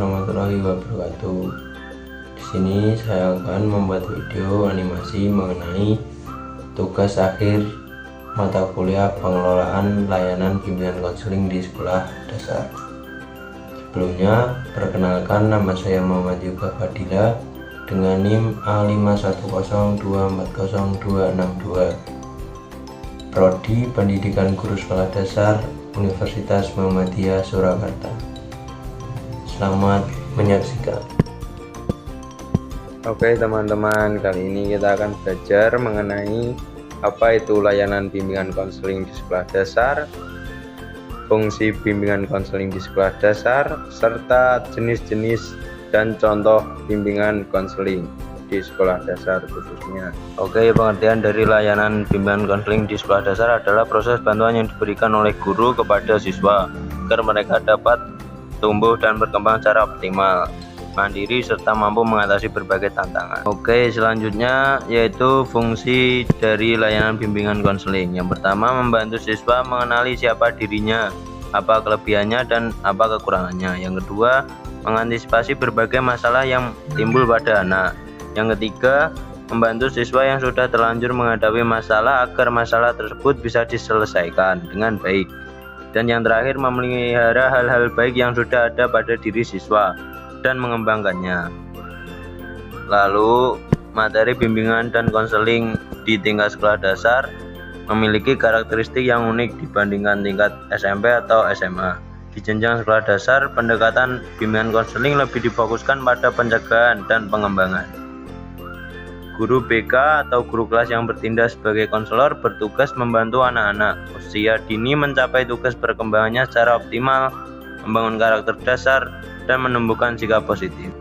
warahmatullahi wabarakatuh. Di sini saya akan membuat video animasi mengenai tugas akhir mata kuliah pengelolaan layanan bimbingan konseling di sekolah dasar. Sebelumnya, perkenalkan, nama saya Muhammad Yoga Fadila dengan NIM A5102400262, Prodi Pendidikan Guru Sekolah Dasar Universitas Muhammadiyah Surakarta. Selamat menyaksikan. Oke teman-teman, kali ini kita akan belajar mengenai apa itu layanan bimbingan konseling di sekolah dasar, fungsi bimbingan konseling di sekolah dasar, serta jenis-jenis dan contoh bimbingan konseling di sekolah dasar khususnya. Oke, pengertian dari layanan bimbingan konseling di sekolah dasar adalah proses bantuan yang diberikan oleh guru kepada siswa agar mereka dapat tumbuh dan berkembang secara optimal, mandiri, serta mampu mengatasi berbagai tantangan. Oke, selanjutnya yaitu fungsi dari layanan bimbingan konseling. Yang pertama, membantu siswa mengenali siapa dirinya, apa kelebihannya dan apa kekurangannya. Yang kedua, mengantisipasi berbagai masalah yang timbul pada anak. Yang ketiga, membantu siswa yang sudah terlanjur menghadapi masalah agar masalah tersebut bisa diselesaikan dengan baik. Dan yang terakhir, memelihara hal-hal baik yang sudah ada pada diri siswa dan mengembangkannya. Lalu, materi bimbingan dan konseling di tingkat sekolah dasar memiliki karakteristik yang unik dibandingkan tingkat SMP atau SMA. Di jenjang sekolah dasar, pendekatan bimbingan konseling lebih difokuskan pada pencegahan dan pengembangan. Guru BK atau guru kelas yang bertindak sebagai konselor bertugas membantu anak-anak usia dini mencapai tugas perkembangannya secara optimal, membangun karakter dasar, dan menumbuhkan sikap positif.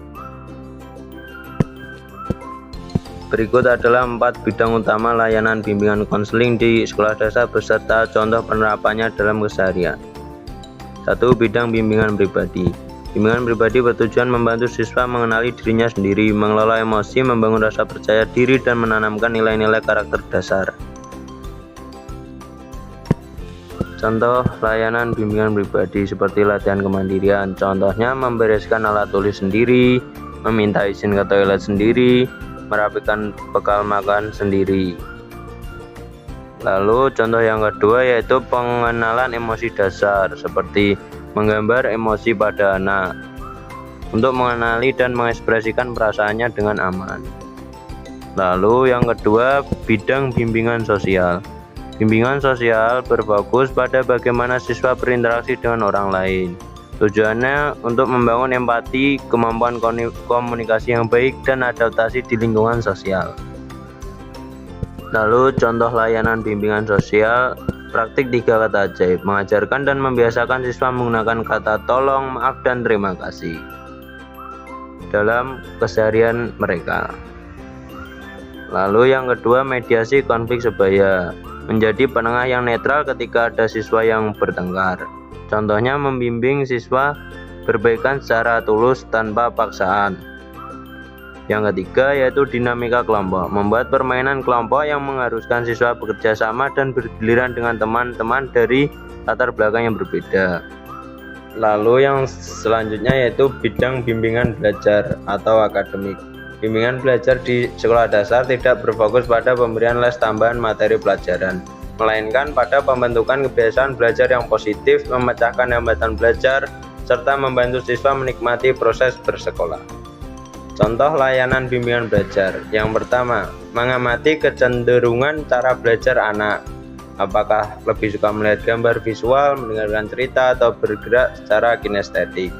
Berikut adalah 4 bidang utama layanan bimbingan konseling di sekolah dasar beserta contoh penerapannya dalam keseharian. 1. Bidang bimbingan pribadi. Bimbingan pribadi bertujuan membantu siswa mengenali dirinya sendiri, mengelola emosi, membangun rasa percaya diri, dan menanamkan nilai-nilai karakter dasar. Contoh layanan bimbingan pribadi seperti latihan kemandirian. Contohnya membereskan alat tulis sendiri, meminta izin ke toilet sendiri, merapikan bekal makan sendiri. Lalu contoh yang kedua yaitu pengenalan emosi dasar seperti menggambar emosi pada anak untuk mengenali dan mengekspresikan perasaannya dengan aman. Lalu yang kedua, bidang bimbingan sosial. Bimbingan sosial berfokus pada bagaimana siswa berinteraksi dengan orang lain. Tujuannya untuk membangun empati, kemampuan komunikasi yang baik, dan adaptasi di lingkungan sosial. Lalu contoh layanan bimbingan sosial, praktik 3 kata ajaib, mengajarkan dan membiasakan siswa menggunakan kata tolong, maaf, dan terima kasih dalam keseharian mereka. Lalu yang kedua, mediasi konflik sebaya, menjadi penengah yang netral ketika ada siswa yang bertengkar. Contohnya membimbing siswa berbaikan secara tulus tanpa paksaan. Yang ketiga yaitu dinamika kelompok, membuat permainan kelompok yang mengharuskan siswa bekerja sama dan bergiliran dengan teman-teman dari latar belakang yang berbeda. Lalu yang selanjutnya yaitu bidang bimbingan belajar atau akademik. Bimbingan belajar di sekolah dasar tidak berfokus pada pemberian les tambahan materi pelajaran, melainkan pada pembentukan kebiasaan belajar yang positif, memecahkan hambatan belajar, serta membantu siswa menikmati proses bersekolah. Contoh layanan bimbingan belajar. Yang pertama, mengamati kecenderungan cara belajar anak. Apakah lebih suka melihat gambar visual, mendengarkan cerita, atau bergerak secara kinestetik.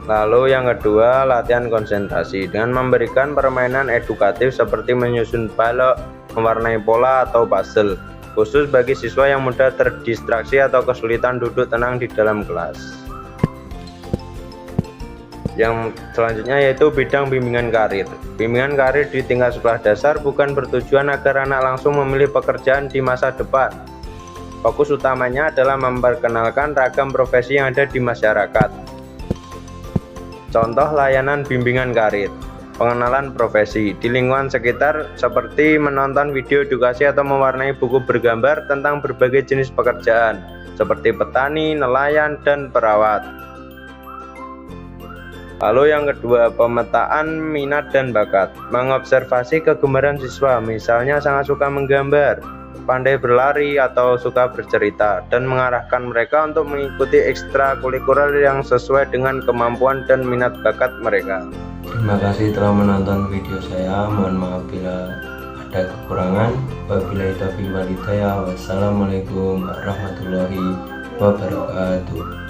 Lalu yang kedua, latihan konsentrasi dengan memberikan permainan edukatif seperti menyusun balok, mewarnai pola, atau puzzle, khusus bagi siswa yang mudah terdistraksi atau kesulitan duduk tenang di dalam kelas. Yang selanjutnya yaitu bidang bimbingan karir. Bimbingan karir di tingkat sekolah dasar bukan bertujuan agar anak langsung memilih pekerjaan di masa depan. Fokus utamanya adalah memperkenalkan ragam profesi yang ada di masyarakat. Contoh layanan bimbingan karir. Pengenalan profesi di lingkungan sekitar seperti menonton video edukasi atau mewarnai buku bergambar tentang berbagai jenis pekerjaan seperti petani, nelayan, dan perawat. Lalu yang kedua, pemetaan minat dan bakat. Mengobservasi kegemaran siswa, misalnya sangat suka menggambar, pandai berlari, atau suka bercerita, dan mengarahkan mereka untuk mengikuti ekstrakurikuler yang sesuai dengan kemampuan dan minat bakat mereka. Terima kasih telah menonton video saya. Mohon maaf bila ada kekurangan. Wabillahi taufiq wal hidayah. Wassalamualaikum warahmatullahi wabarakatuh.